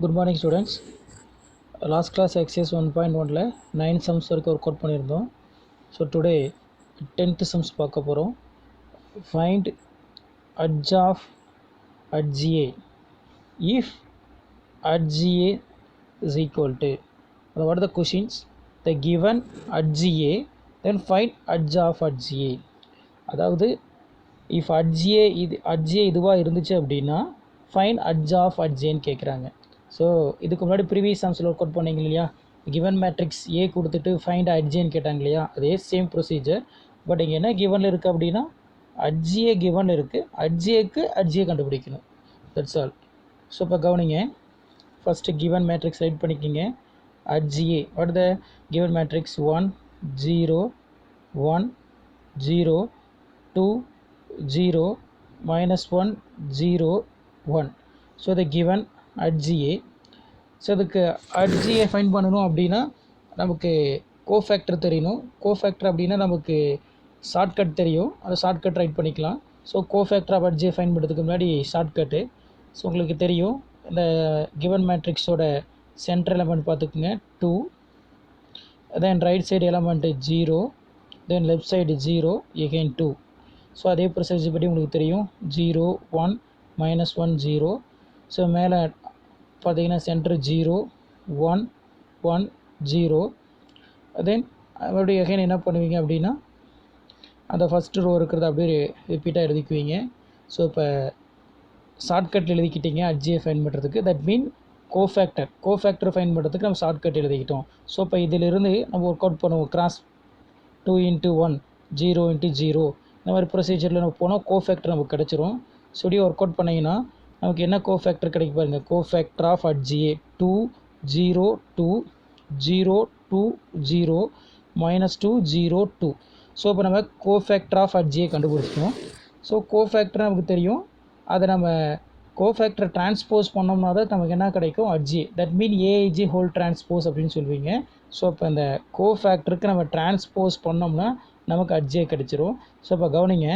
Good morning students. Last class exercise 1.1 ல 9 sums வரைக்கும் work out பண்ணியிருந்தோம். ஸோ டுடே 10th sums பார்க்க போகிறோம். Find edge of HGA if HGA is equal to, what are the questions? The given HGA, then find edge of HGA. அதாவது if HGA இதுவாக இருந்துச்சு அப்படின்னா find edge of HGAன்னு கேட்குறாங்க. So இதுக்கு முன்னாடி previous சம்ஸில் work out பண்ணிங்க இல்லையா, கிவன் மேட்ரிக்ஸ் ஏ கொடுத்துட்டு ஃபைண்ட் HGAன்னு கேட்டாங்க இல்லையா, அதே சேம் ப்ரொசீஜர். பட் இங்கே என்ன கிவனில் இருக்குது அப்படின்னா HGA கிவன் இருக்குது, HGAக்கு HGA கண்டுபிடிக்கணும். That's all. ஸோ இப்போ கவனிங்க, ஃபஸ்ட்டு கிவன் மேட்ரிக்ஸ் ரைட் பண்ணிக்கிங்க. HGA, what the given matrix? 1 0 1 0 2 0 -1 0 1. So the given HGA. So அதுக்கு HGA ஃபைண்ட் பண்ணணும் அப்படின்னா நமக்கு கோஃபேக்டர் தெரியணும். கோஃபேக்டர் அப்படின்னா நமக்கு ஷார்ட்கட் தெரியும், அந்த ஷார்ட்கட் ரைட் பண்ணிக்கலாம். So cofactor of HGA find பண்ணுறதுக்கு முன்னாடி ஷார்ட்கட்டு. ஸோ உங்களுக்கு தெரியும், இந்த கிவன் மேட்ரிக்ஸோட சென்டர் எலமெண்ட் பார்த்துக்குங்க 2, then right side element 0, then left side 0 again 2. So அதே ப்ரொசீஜர் படி உங்களுக்கு தெரியும் 0 1 -1 0. ஸோ மேலே பார்த்தீங்கன்னா சென்டர் 0 1 1 0. தென் மறுபடியும் எகைன் என்ன பண்ணுவீங்க அப்படின்னா அந்த ஃபஸ்ட்டு ரோ இருக்கிறத அப்படியே ரிப்பீட்டாக எழுதிக்குவீங்க. ஸோ இப்போ ஷார்ட்கட் எழுதிக்கிட்டீங்க HGA ஃபைன் பண்ணுறதுக்கு. தட் மீன் கோஃபேக்டர் ஃபைன் பண்ணுறதுக்கு நம்ம ஷார்ட்கட் எழுதிக்கிட்டோம். ஸோ இப்போ இதிலிருந்து நம்ம ஒர்க் அவுட் பண்ணுவோம். கிராஸ் 2 × 1 0 × 0 இந்த மாதிரி ப்ரொசீஜரில் நம்ம போனால் கோஃபேக்டர் நமக்கு கிடச்சிரும். ஸோ இப்படி ஒர்க் அவுட் பண்ணிங்கன்னா நமக்கு என்ன கோஃபேக்டர் கிடைக்கும் பாருங்கள். Cofactor of HGA 2 0 2 0 2 0 -2 0 2. ஸோ இப்போ நம்ம கோஃபேக்டர் ஆஃப் HGA கண்டுபிடிச்சிட்டோம். ஸோ கோஃபேக்டர் நமக்கு தெரியும், அதை நம்ம கோஃபேக்டர் டிரான்ஸ்போஸ் பண்ணோம்னா தான் நமக்கு என்ன கிடைக்கும்? HGA. That mean AIG whole transpose அப்படின்னு சொல்லுவீங்க. ஸோ இப்போ இந்த கோஃபேக்டருக்கு நம்ம டிரான்ஸ்போஸ் பண்ணோம்னா நமக்கு HGA கிடச்சிரும். ஸோ இப்போ கவனிங்க,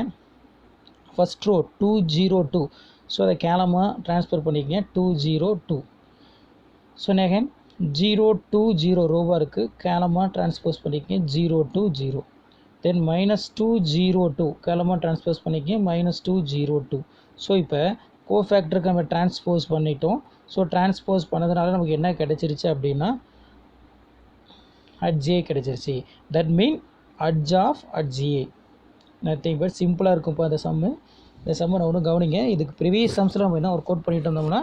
ஃபஸ்ட் ரோ 2 0 2. ஸோ அதை கேலமாக ட்ரான்ஸ்ஃபர் பண்ணிக்கங்க 2 0 2. ஸோ நெகன் 0 2 0 ரோவாக இருக்குது, கேலமாக ட்ரான்ஸ்போஸ் பண்ணிக்கங்க 0 2 0. தென் -2 0 2 கேலமாக ட்ரான்ஸ்போஸ் பண்ணிக்கங்க -2 0 2. ஸோ இப்போ கோஃபேக்டருக்கு நம்ம ட்ரான்ஸ்போஸ் பண்ணிட்டோம். ஸோ ட்ரான்ஸ்போஸ் பண்ணதுனால நமக்கு என்ன கிடச்சிருச்சு அப்படின்னா HGA கிடச்சிருச்சு. That mean edge of HGA. Nothing but சிம்பிளாக இருக்கும்ப்பா அந்த சம்மு. இந்த சம்மை நான் ஒன்றும் கவனிங்க, இதுக்கு ப்ரீவியஸ் சம்ஸில் நம்ம என்ன ஒர்க் அவுட் பண்ணிட்டு இருந்தோம்னா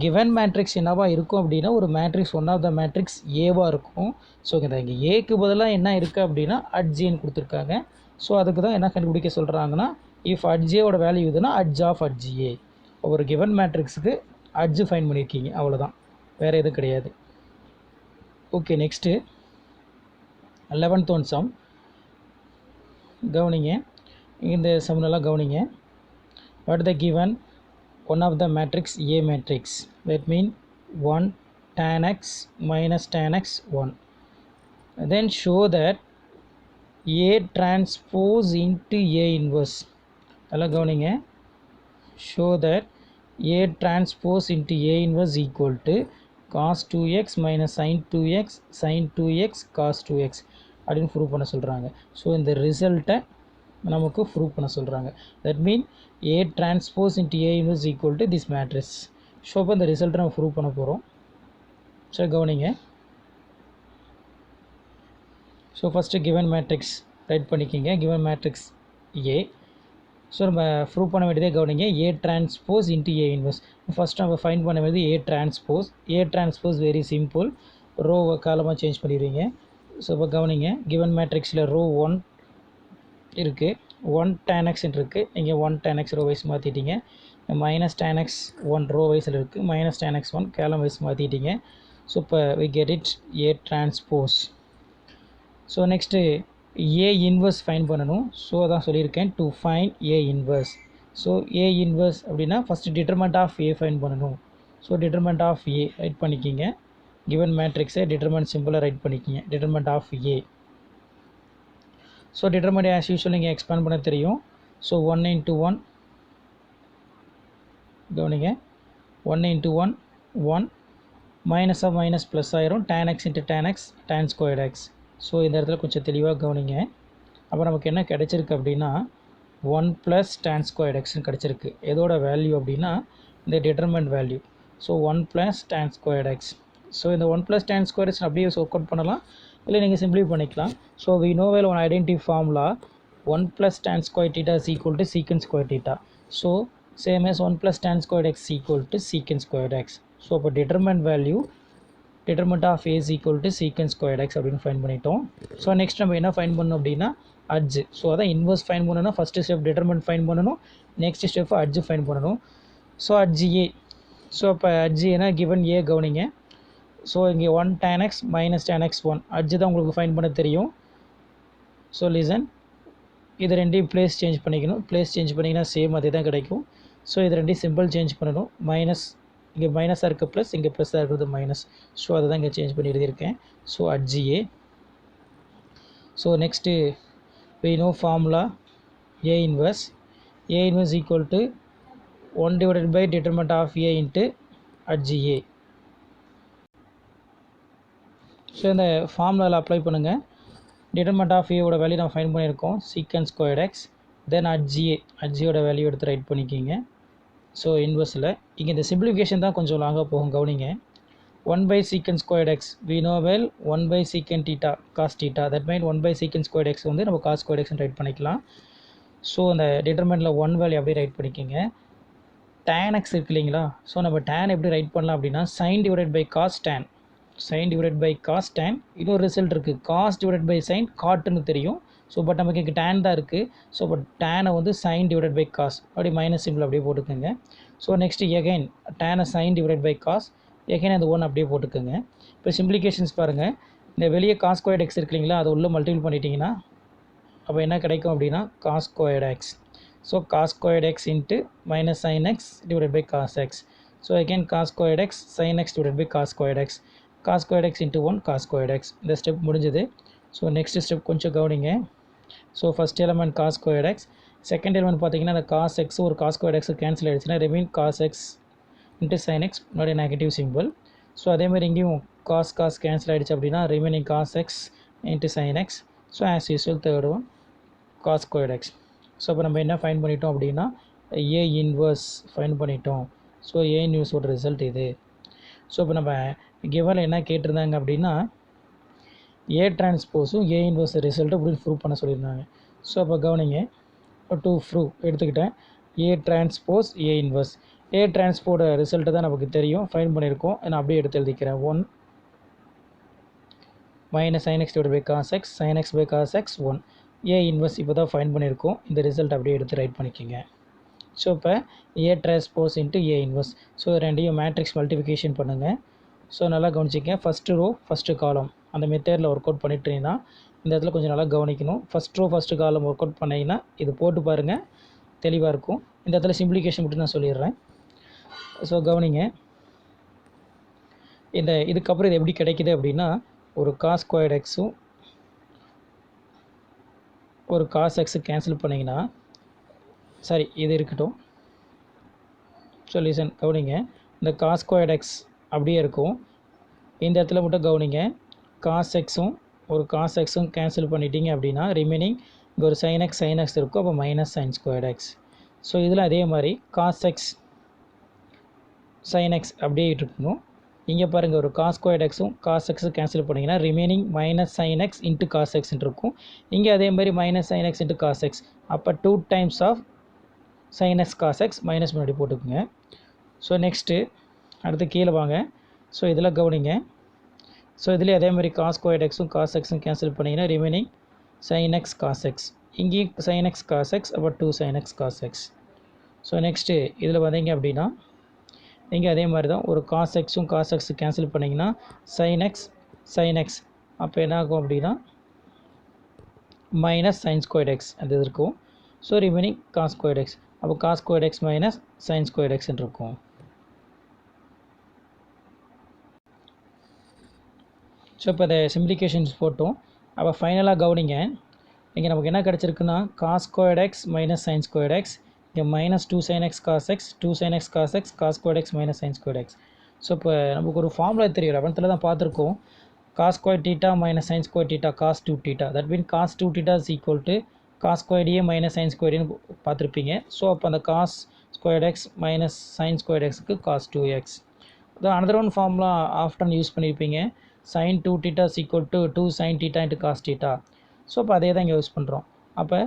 கிவன் மேட்ரிக்ஸ் என்னவா இருக்கும் அப்படின்னா ஒரு matrix one of the matrix ஏவாக இருக்கும். ஸோ இங்கே ஏக்கு பதிலாக என்ன இருக்குது அப்படின்னா HGAன்னு கொடுத்துருக்காங்க. ஸோ அதுக்கு தான் என்ன கண்டுபிடிக்க சொல்கிறாங்கன்னா இஃப் HGAவோட வேல்யூ இதுனா edge of HGA. ஒரு கிவன் மேட்ரிக்ஸுக்கு HG ஃபைன் பண்ணியிருக்கீங்க, அவ்வளோதான், வேறு எதுவும் கிடையாது. Okay, next 11th one some கவனிங்க. இந்த சம் நல்லா கவனிங்க. What the given one of the matrix A matrix, that mean 1 tan x -tan x 1. Then show that A transpose into A inverse. நல்லா கவனிங்க. Show that A transpose into A inverse equal to cos 2x sin 2x sin 2x cos 2x அப்படின்னு prove பண்ண சொல்கிறாங்க. So இந்த ரிசல்ட்டை நமக்கு prove பண்ண சொல்கிறாங்க. That mean A transpose into A inverse equal to this matrix. So இப்போ இந்த ரிசல்ட்டை நம்ம ப்ரூவ் பண்ண போகிறோம். ஸோ கவனிங்க. So first given matrix right பண்ணிக்கிங்க, கிவன் மேட்ரிக்ஸ் A. ஸோ நம்ம ப்ரூவ் பண்ண வேண்டியதே கவனிங்க, A transpose into A inverse. First நம்ம ஃபைண்ட் பண்ண வேண்டியது A transpose வெரி சிம்பிள், ரோவை காலமாக சேஞ்ச் பண்ணிடுவீங்க. ஸோ இப்போ கவனிங்க, கிவன் மேட்ரிக்ஸில் ரோ 1 இருக்குது, 1 tan x இருக்குது, இங்கே 1 tan x ரோ வைஸ் மாற்றிட்டீங்க. -tan x 1 ரோ வைஸில் இருக்குது, -tan x 1 கேலம் வைஸ் மாற்றிட்டீங்க. ஸோ இப்போ we get it A transpose. So next A inverse find பண்ணணும். ஸோ அதான் சொல்லியிருக்கேன், to find A inverse. So A inverse அப்படின்னா first determinant of A find பண்ணணும். So determinant of A write பண்ணிக்கிங்க, given மேட்ரிக்ஸை determinant சிம்பிளாக write பண்ணிக்கிங்க, determinant of A. So determinant as usual நீங்கள் எக்ஸ்பேண்ட் பண்ண தெரியும். ஸோ 1 × 1 கவனிங்க, 1 × 1 1 மைனஸ் ஆஃப் மைனஸ் ப்ளஸ் ஆயிரும் tan x into tan x tan squared x. So இந்த இடத்துல கொஞ்சம் தெளிவாக கவனிங்க. அப்போ நமக்கு என்ன கிடைச்சிருக்கு அப்படின்னா 1 ப்ளஸ் tan ஸ்கொயர்ட் எக்ஸ்னு கிடச்சிருக்கு. எதோட வேல்யூ அப்படின்னா இந்த determinant value. So 1 plus tan squared x. So இந்த 1 ப்ளஸ் tan ஸ்கொயர்ட் எக்ஸ் அப்படியே ஒர்க் அவுட் பண்ணலாம், இல்லை நீங்கள் சிம்பிளி பண்ணிக்கலாம். So we know well one identity formula 1 plus tan square theta is equal to secant square theta. So same as 1 plus tan squared x equal to secant squared x. So அப்போ determinant value determinant of a is equal to secant squared x அப்படின்னு fine பண்ணிட்டோம். So next நம்ம என்ன fine பண்ணணும் அப்படின்னா adj. So அதான் inverse find பண்ணணும்னா first step determinant fine பண்ணணும், நெக்ஸ்ட் ஸ்டெப் அட்ஜ் ஃபைன் பண்ணணும். ஸோ அட்ஜ் ஏ. ஸோ அப்போ அட்ஜ் ஏன்னா கிவன் ஏ கவனிங்க. ஸோ இங்கே 1 tan x minus tan x 1 adj தான் உங்களுக்கு ஃபைன் பண்ண தெரியும். ஸோ லிசன், இது ரெண்டையும் பிளேஸ் சேஞ்ச் பண்ணிக்கணும். பிளேஸ் சேஞ்ச் பண்ணிங்கன்னா சேம் அதே தான் கிடைக்கும். ஸோ இது ரெண்டையும் சிம்பிள் சேஞ்ச் பண்ணணும். மைனஸ் இங்கே மைனஸாக இருக்குது, ப்ளஸ் இங்கே ப்ளஸ்ஸாக இருக்கிறது மைனஸ். ஸோ அதை தான் இங்கே சேஞ்ச் பண்ணி எழுதியிருக்கேன். So adj A. So next we know formula A inverse. A inverse equal to 1 divided by determinant of A into adj A. So இந்த ஃபார்முலாவில் அப்ளை பண்ணுங்கள். டிட்டர்மெண்ட் ஆஃப் ஏவோட வேல்யூ நம்ம ஃபைன் பண்ணியிருக்கோம் சீக்கன் ஸ்கொயர்ட் எக்ஸ். தென் அட்ஜியோட value எடுத்து right பண்ணிக்கிங்க. So இன்வர்ஸில் இங்கே இந்த சிம்பிளிஃபிகேஷன் தான் கொஞ்சம் லாங்காக போகும் கவனிங்க. 1 by secant squared x we know well 1 by secant theta cos theta, that means 1 by secant squared x வந்து நம்ம cos squared x ரைட் பண்ணிக்கலாம். ஸோ அந்த டிட்டர்மெண்ட்டில் 1 வேல்யூ அப்படியே ரைட் பண்ணிக்கோங்க. tan x இருக்கு இல்லைங்களா, ஸோ நம்ம tan எப்படி ரைட் பண்ணலாம் அப்படின்னா sin divided by cos tan, sin divided by cos tan. இன்னொரு ரிசல்ட் இருக்குது cos divided by sin காட்டுன்னு தெரியும். ஸோ பட் நமக்கு இங்கே tan தான் இருக்குது. ஸோ பட் tan வந்து sin divided by cos அப்படி மைனஸ் சிம்பிள் அப்படியே போட்டுக்கோங்க. So next again tan sin divided by cos again அந்த 1 அப்படியே போட்டுக்கோங்க. இப்போ சிம்பிளிகேஷன்ஸ் பாருங்கள். இந்த வெளியே cos ஸ்கொயர்ட் எக்ஸ் இருக்கு இல்லைங்களா, அதை உள்ளே மல்டிபிள் பண்ணிட்டீங்கன்னா அப்போ என்ன கிடைக்கும் அப்படின்னா cos squared x. So cos squared x into minus sin x divide by cos x. So again cos squared x sin x divide by cos squared x. cos squared x into 1 cos squared x. இந்த step முடிஞ்சது. So next step கொஞ்சம் கவனிங்க. So first element cos squared x, second element பார்த்தீங்கன்னா அந்த cos x ஒரு cos squared x cancel ஆகிடுச்சுன்னா remain cos x into sin X முன்னாடி negative simple. So அதேமாதிரி இங்கேயும் cos கேன்சல் ஆகிடுச்சு அப்படின்னா remaining cos x into sin X. So as usual third one cos squared x. So இப்போ நம்ம என்ன ஃபைன் பண்ணிட்டோம் அப்படின்னா ஏ இன்வர்ஸ் ஃபைன் பண்ணிட்டோம். ஸோ ஏ இன்வர்ஸோட ரிசல்ட் இது. ஸோ இப்போ நம்ம கிவனில் என்ன கேட்டிருந்தாங்க அப்படின்னா ஏ டிரான்ஸ்போஸும் ஏ இன்வர்ஸ் ரிசல்ட்டு அப்படின்னு ப்ரூவ் பண்ண சொல்லியிருந்தாங்க. ஸோ அப்போ கவனிங்க, டூ ப்ரூவ் எடுத்துக்கிட்டேன். ஏ transpose A inverse. A transport result தான் நமக்கு தெரியும், ஃபைன் பண்ணியிருக்கோம். நான் அப்படியே எடுத்து எழுதிக்கிறேன். 1 minus sin x divide by cos x sin x by cos x 1. A inverse இப்போ தான் ஃபைன் பண்ணியிருக்கோம். இந்த ரிசல்ட் அப்படியே எடுத்து ரைட் பண்ணிக்கோங்க. ஸோ இப்போ ஏ transpose into A inverse. So ரெண்டையும் மேட்ரிக்ஸ் மல்டிஃபிகேஷன் பண்ணுங்கள். ஸோ நல்லா கவனிச்சிங்க. ஃபஸ்ட்டு ரோ ஃபஸ்ட்டு காலம் அந்த மெத்தேடில் ஒர்க் அவுட் பண்ணிட்டீங்கன்னா இந்த இடத்துல கொஞ்சம் நல்லா கவனிக்கணும். First row first column work out பண்ணிங்கன்னா இது போட்டு பாருங்கள், தெளிவாக இருக்கும். இந்த இடத்துல சிம்பிளிகேஷன் மட்டும் நான் சொல்லிடுறேன். ஸோ கவனிங்க, இதுக்கப்புறம் இது எப்படி கிடைக்கிது அப்படின்னா ஒரு cos ஸ்கொயர்ட் எக்ஸும் ஒரு cos எக்ஸு கேன்சல் பண்ணிங்கன்னா சரி இது இருக்கட்டும். சொல்யூஷன் கவனிங்க, இந்த cos ஸ்கொயர்ட் எக்ஸ் அப்படியே இருக்கும். இந்த இடத்துல மட்டும் கவனிங்க, cos எக்ஸும் ஒரு cos எக்ஸும் கேன்சல் பண்ணிட்டீங்க அப்படின்னா ரிமைனிங் இங்கே ஒரு sin எக்ஸ் இருக்கும். அப்போ minus sin squared x. So இதில் அதே மாதிரி cos எக்ஸ் sin எக்ஸ் அப்படியே இருக்கணும். இங்கே பாருங்கள் ஒரு cos ஸ்கொயர்ட் எக்ஸும் cos எக்ஸும் கேன்சல் பண்ணிங்கன்னா remaining minus sin X into cos எக்ஸ்ன்னு இருக்கும். இங்கே அதே மாதிரி minus sin X into cos X. அப்போ 2 times of sin X cos X minus முன்னாடி போட்டுக்குங்க. ஸோ நெக்ஸ்ட்டு அடுத்து கீழே வாங்க. ஸோ இதில் கவனிங்க. ஸோ இதிலே அதே மாதிரி cos ஸ்கொயர்ட் எக்ஸும் cos எக்ஸும் கேன்சல் பண்ணிங்கன்னா remaining sin X cos X. இங்கேயும் sin எக்ஸ் cos எக்ஸ், அப்போ 2 sin X cos x. So next இதில் வந்தீங்க அப்படின்னா இங்கே அதே மாதிரி தான் ஒரு cos எக்ஸும் cos எக்ஸு கேன்சல் பண்ணிங்கன்னா sin எக்ஸ் அப்போ என்ன ஆகும் அப்படின்னா மைனஸ் sin ஸ்கொயர்ட் எக்ஸ் அது இருக்கும். So remaining cos squared x, அப்போ cos squared x minus sin squared எக்ஸ்ன்னு இருக்கும். ஸோ இப்போ இந்த சிம்பிளிகேஷன்ஸ் போட்டோம். அப்போ ஃபைனலாக கவனிங்க, இங்கே நமக்கு என்ன கிடச்சிருக்குன்னா cos squared x minus sin squared x, இங்கே minus 2 sin X cos x 2 sin X cos x cos squared x minus sin squared x. So இப்போ நமக்கு ஒரு ஃபார்முலா தெரியும், 11th தான் பார்த்துருக்கோம். cos square theta minus sin square theta cos 2 theta. That means cos 2 theta is equal to cos squared a minus sin squared a பார்த்துருப்பீங்க. So அப்போ அந்த cos squared x minus sin squared xக்கு cos 2x. The another one formula often use பண்ணியிருப்பீங்க, sin 2 theta is equal to 2 sin theta into cos theta. So அப்போ அதே தான் இங்கே use பண்ணுறோம். அப்போ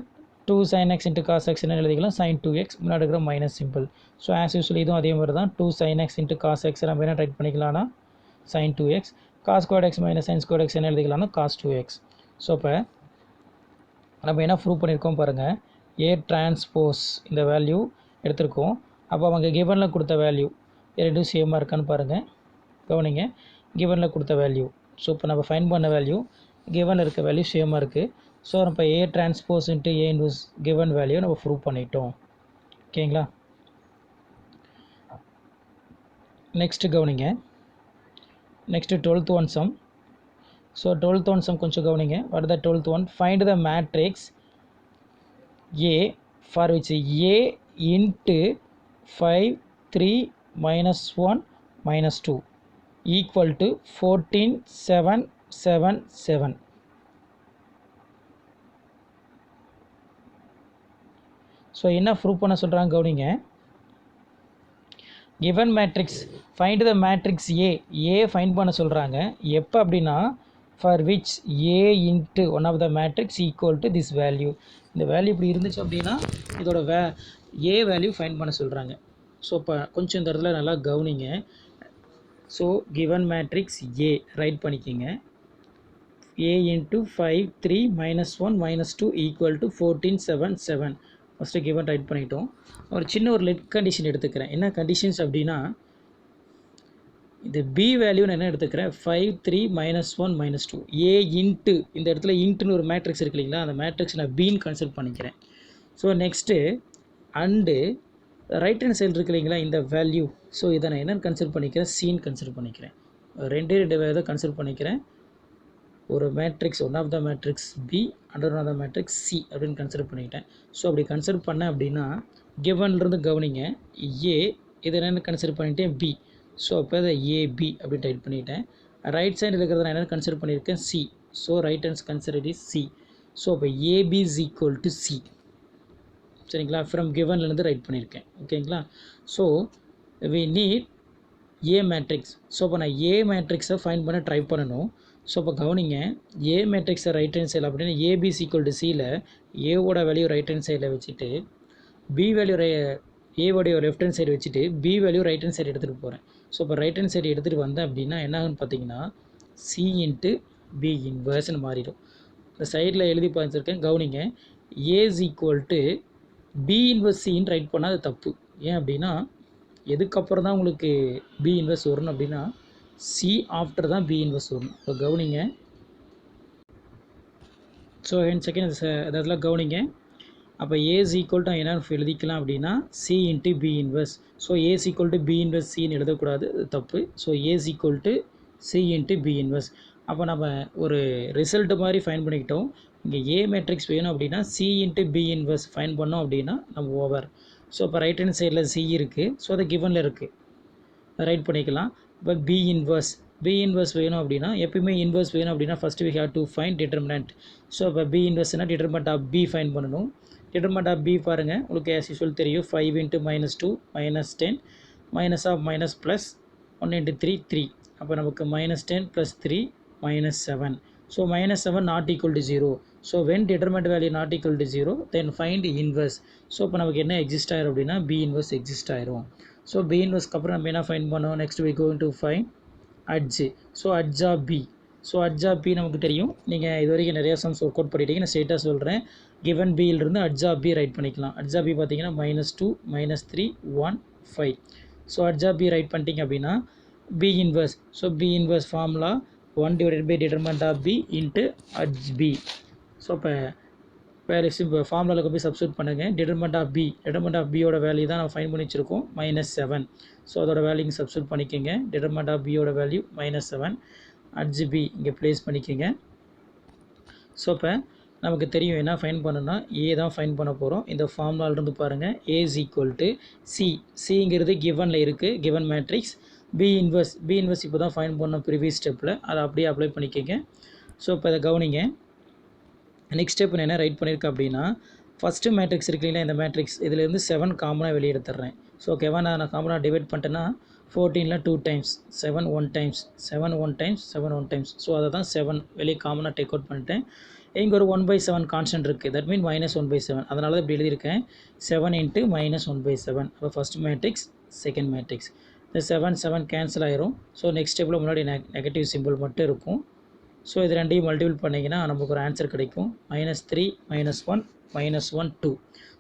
2 sin x into cos x என்ன எழுதிக்கலாம், sin 2x, முன்னாடி இருக்கிற minus simple. So as usual இதுவும் அதே மாதிரி தான், 2 sin x into cos x நம்ம என்ன ரைட் பண்ணிக்கலாம்னா sin 2x, cos squared x minus sin squared x என்ன எழுதிக்கலாம்னா cos 2x. ஸோ இப்போ நம்ம என்ன ப்ரூவ் பண்ணியிருக்கோம் பாருங்கள், A டிரான்ஸ்போஸ் இந்த வேல்யூ எடுத்திருக்கோம். அப்போ அவங்க கிவனில் கொடுத்த வேல்யூ ரெண்டும் சேமாக இருக்கான்னு பாருங்கள், கவனிங்க. கிவனில் கொடுத்த வேல்யூ, ஸோ இப்போ நம்ம ஃபைன் பண்ண வேல்யூ கிவனில் இருக்க வேல்யூ சேமாக இருக்குது. ஸோ நம்ம A transpose into A inverse given value நம்ம ப்ரூவ் பண்ணிட்டோம். ஓகேங்களா. நெக்ஸ்ட்டு கவனிங்க, next 12th one sum. So 12th one sum கொஞ்சம் கவனிங்க. What the 12th one, find the matrix A for which A into 5 3 minus 1 minus 2 equal to 14 7 7 7. So என்ன prove பண்ண சொல்கிறாங்க கவனிங்க. given matrix find the matrix A find பண்ண சொல்கிறாங்க. எப்போ அப்படின்னா for which A into one of the matrix equal to this value. இந்த value இப்படி இருந்துச்சு அப்படின்னா இதோட A வேல்யூ ஃபைண்ட் பண்ண சொல்கிறாங்க. ஸோ இப்போ கொஞ்சம் இந்த இடத்துல நல்லா கவனிங்க. So given matrix A write பண்ணிக்கிங்க. A into 5 3 minus 1 minus 2 equal to 14 7 7. First given right பண்ணிட்டோம். ஒரு சின்ன ஒரு லெட் கண்டிஷன் எடுத்துக்கிறேன். என்ன கண்டிஷன்ஸ் அப்படின்னா, இது பி வேல்யூ நான் என்ன எடுத்துக்கிறேன், 5 3 minus 1 minus 2 A இன்ட்டு இந்த இடத்துல இன்ட்டுன்னு ஒரு மேட்ரிக்ஸ் இருக்கு இல்லைங்களா, அந்த மேட்ரிக்ஸ் நான் பின்னு கன்சிடர் பண்ணிக்கிறேன். So next and right hand side இருக்கு இல்லைங்களா இந்த வேல்யூ, ஸோ இதை நான் என்னென்னு கன்சிடர் பண்ணிக்கிறேன், சீன் கன்சிடர் பண்ணிக்கிறேன். ரெண்டு இதை கன்சிடர் பண்ணிக்கிறேன். ஒரு matrix one of the matrix B under one of the matrix C அப்படின்னு கன்சிடர் பண்ணிக்கிட்டேன். ஸோ அப்படி கன்சிடர் பண்ணேன் அப்படின்னா கிவன்லேருந்து கவனிங்க, ஏ இது என்னென்னு கன்சிடர் பண்ணிட்டேன் பி. ஸோ அப்போ அதை ஏபி அப்படின்னு டைப் பண்ணிட்டேன். ரைட் சைடு இருக்கிறத நான் என்னென்னு கன்சிடர் பண்ணியிருக்கேன் C. So right hands consider is C. So அப்போ AB is equal to C. சரிங்களா, ஃப்ரம் கிவன்லேருந்து ரைட் பண்ணியிருக்கேன். ஓகேங்களா. So we need a matrix. So இப்போ நான் ஏ மேட்ரிக்ஸை ஃபைண்ட் பண்ண ட்ரை பண்ணணும். ஸோ இப்போ கவனிங்க, ஏ மேட்ரிக்ஸை ரைட் ஹேண்ட் சைடில் அப்படின்னா ஏபி ஈக்குவல் டு சியில் ஏவோட வேல்யூ ரைட் ஹேண்ட் சைடில் வச்சுட்டு பி வேல்யூ ஏவோடைய லெஃப்ட் ஹேண்ட் சைடு வச்சுட்டு B value right hand side எடுத்துகிட்டு போகிறேன். ஸோ இப்போ ரைட் ஹேண்ட் சைடு எடுத்துகிட்டு வந்தேன் அப்படின்னா என்ன ஆகுன்னு பார்த்தீங்கன்னா சி இன்ட்டு பி இன்வர்ஸ்ன்னு மாறிடும். இந்த சைடில் எழுதி பார்த்துருக்கேன், கவனிங்க. A is equal to B inverse சின்னு ரைட் பண்ணால் அது தப்பு. ஏன் அப்படின்னா எதுக்கப்புறம் தான் உங்களுக்கு பி இன்வர்ஸ் வரணும் அப்படின்னா சி ஆஃப்டர் தான் பி இன்வர்ஸ் வரணும். இப்போ கவனிங்க. ஸோ செகண்ட் அதெல்லாம் கவனிங்க. அப்போ ஏ இஸ் ஈக்குவல் டு என்னென்னு எழுதிக்கலாம் அப்படின்னா C into B inverse. So A is equal to B inverse சின்னு எழுதக்கூடாது, அது தப்பு. So A is equal to C into B inverse. அப்போ நம்ம ஒரு ரிசல்ட் மாதிரி ஃபைன் பண்ணிக்கிட்டோம். இங்கே ஏ மேட்ரிக்ஸ் வேணும் அப்படின்னா C into B inverse find பண்ணோம் அப்படின்னா நம்ம ஓவர். ஸோ இப்போ ரைட் ஹேண்ட் சைடில் சி இருக்குது, ஸோ அது கிவனில் இருக்குது, ரைட் பண்ணிக்கலாம். இப்போ பி இன்வர்ஸ் வேணும் அப்படின்னா எப்பயுமே இன்வர்ஸ் வேணும் அப்படின்னா first we have to find determinant. So இப்போ பி இன்வர்ஸ்னால் டிட்டர்மினன்ட் ஆஃப் பி ஃபைன் பண்ணணும். டிட்டர்மினன்ட் ஆஃப் பி பாருங்கள், உங்களுக்கு ஆஸ் யூஸ்வல் தெரியும், 5 into -2 -10 minus of minus plus 1 into 3 3. அப்போ நமக்கு -10 + 3 -7. So -7 not equal to 0. So when determinant value not equal to 0 then find inverse. So இப்போ நமக்கு என்ன எக்ஸிஸ்ட் ஆயிரும் அப்படின்னா பி இன்வர்ஸ் எக்ஸிஸ்ட் ஆயிரும். ஸோ பி இன்வர்ஸ்க்கு அப்புறம் நம்ம என்ன ஃபைண்ட் பண்ணோம், next we going to find adj. So adj of B. So adj of B நமக்கு தெரியும், நீங்கள் இது வரைக்கும் நிறையா சம்ஸ் ஒர்க் அவுட் பண்ணிட்டீங்க. நான் ஸ்ட்ரெயிட்டாக சொல்கிறேன், கிவன் பியிலிருந்து அட்ஜ் ஆஃப் பி ரைட் பண்ணிக்கலாம். அட்ஜ் ஆஃப் பி பார்த்தீங்கன்னா -2 -3 1 5. So adj of B write பண்ணிட்டீங்க அப்படின்னா B inverse. So B inverse formula 1 / determinant of B into adj B. So இப்போ வேறு ஃபார்முலாவில் போய் சப்ஸ்டியூட் பண்ணுங்கள். டிட்டர்மினன்ட் ஆஃப் பியோட வேல்யூ தான் நம்ம ஃபைன் பண்ணி வச்சுருக்கோம் -7. ஸோ அதோட வேல்யூங்க சப்ஸ்டியூட் பண்ணிக்கோங்க. டிட்டர்மினன்ட் ஆஃப் பியோட வேல்யூ -7, அட்ஜ் பி இங்கே ப்ளேஸ் பண்ணிக்கோங்க. ஸோ இப்போ நமக்கு தெரியும் என்ன ஃபைன் பண்ணணும்னா ஏ தான் ஃபைன் பண்ண போகிறோம். இந்த ஃபார்முலாவிலிருந்து பாருங்கள், ஏ இஸ் ஈக்குவல் டு சி. சிங்கிறது கிவனில் இருக்குது, கிவன் மேட்ரிக்ஸ். பி இன்வெர்ஸ் இப்போ தான் ஃபைண்ட் பண்ணோம் ப்ரீவியஸ் ஸ்டெப்பில், அதை அப்படியே அப்ளை பண்ணிக்கோங்க. ஸோ இப்போ அதை கவனிங்க. நெக்ஸ்ட் ஸ்டெப் நான் என்ன ரைட் பண்ணியிருக்கேன் அப்படின்னா, ஃபஸ்ட்டு மேட்ரிக்ஸ் இருக்கு இல்லைங்களா, இந்த மேட்ரிக்ஸ் இதிலேருந்து 7 காமனாக வெளியே எடுத்துடுறேன். ஸோ ஓகேவா, நான் காமனாக டிவைட் பண்ணிட்டேன்னா 14ல் 2 times 7 1 times 7 1 times 7 1 times. So அதை தான் 7 வெளியே காமனாக டேக் அவுட் பண்ணிட்டேன். இங்கே ஒரு 1/7 கான்ஸ்டன்ட் இருக்குது, தட் மீன் -1/7. அதனால தான் இப்படி எழுதியிருக்கேன் 7 × -1/7. அப்போ ஃபஸ்ட் மேட்ரிக்ஸ், செகண்ட் மேட்ரிக்ஸ். இந்த 7 7 கேன்சல் ஆயிரும். ஸோ நெக்ஸ்ட் ஸ்டெப்பில் முன்னாடி நெகட்டிவ் சிம்பிள் மட்டும் இருக்கும். ஸோ இது ரெண்டையும் மல்டிபிள் பண்ணிங்கன்னா நமக்கு ஒரு ஆன்சர் கிடைக்கும். -3 -1 -1 2.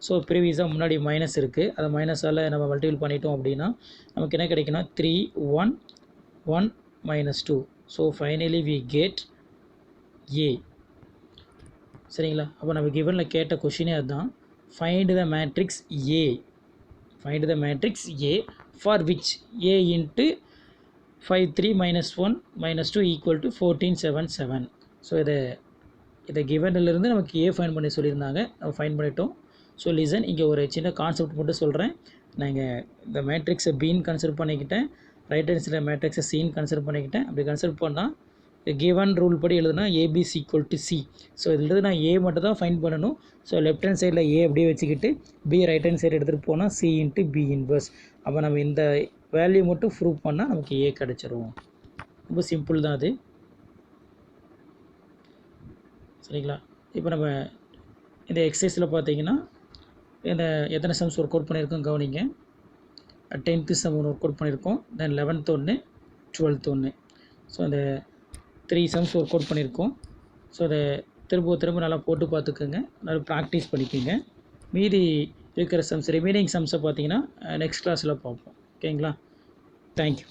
ஸோ ப்ரீவியஸாக முன்னாடி மைனஸ் இருக்குது, அதை மைனஸால் நம்ம மல்டிபிள் பண்ணிட்டோம் அப்படின்னா நமக்கு என்ன கிடைக்குன்னா 3 1 1 -2. So finally we get A. சரிங்களா, அப்போ நம்ம கிவனில் கேட்ட கொஷினே அதுதான். Find the matrix A, find the matrix A for which A into 5 3 -1 -2 = 14 7 7. So இதை கிவனிலிருந்து நமக்கு ஏ ஃபைண்ட் பண்ணி சொல்லியிருந்தாங்க, நம்ம ஃபைண்ட் பண்ணிட்டோம். ஸோ லிசன், இங்கே ஒரு சின்ன கான்செப்ட் மட்டும் சொல்கிறேன். நாங்கள் இந்த மேட்ரிக்ஸை பின்னு கன்சிடர் பண்ணிக்கிட்டேன், ரைட் ஹேண்ட் சைடில் மேட்ரிக்ஸை சின்னு கன்சிடர் பண்ணிக்கிட்டேன். அப்படி கன்சிடர் பண்ணால் கிவன் ரூல் படி எழுதுனா ஏபிசி = சி. ஸோ இதில் நான் ஏ மட்டும் தான் ஃபைண்ட் பண்ணணும். ஸோ லெஃப்ட் ஹேண்ட் சைடில் ஏ அப்படியே வச்சுக்கிட்டு பி ரைட் ஹேண்ட் சைடு எடுத்துகிட்டு போனால் சி × பி இன்வர்ஸ். அப்போ நம்ம இந்த வேல்யூ மட்டும் ப்ரூவ் பண்ணால் நமக்கு ஏ கிடச்சிரும். ரொம்ப சிம்பிள் தான் அது. சரிங்களா, இப்போ நம்ம இந்த எக்ஸசைஸில் பார்த்தீங்கன்னா இந்த எத்தனை சம்ஸ் ஒர்க் அவுட் பண்ணியிருக்கோம் கவனிங்க. 10th சம் ஒர்க் அவுட் பண்ணியிருக்கோம், தென் 11th ஒன்று, 12th ஒன்று. ஸோ இந்த 3 சம்ஸ் ஒர்க் அவுட் பண்ணியிருக்கோம். ஸோ அதை திரும்ப நல்லா போட்டு பார்த்துக்கோங்க, நல்லா ப்ராக்டிஸ் பண்ணிக்கோங்க. மீதி இருக்கிற சம்ஸ், ரிமைனிங் சம்ஸை பார்த்தீங்கன்னா நெக்ஸ்ட் கிளாஸில் பார்ப்போம். ஓகேங்களா, தேங்க்யூ.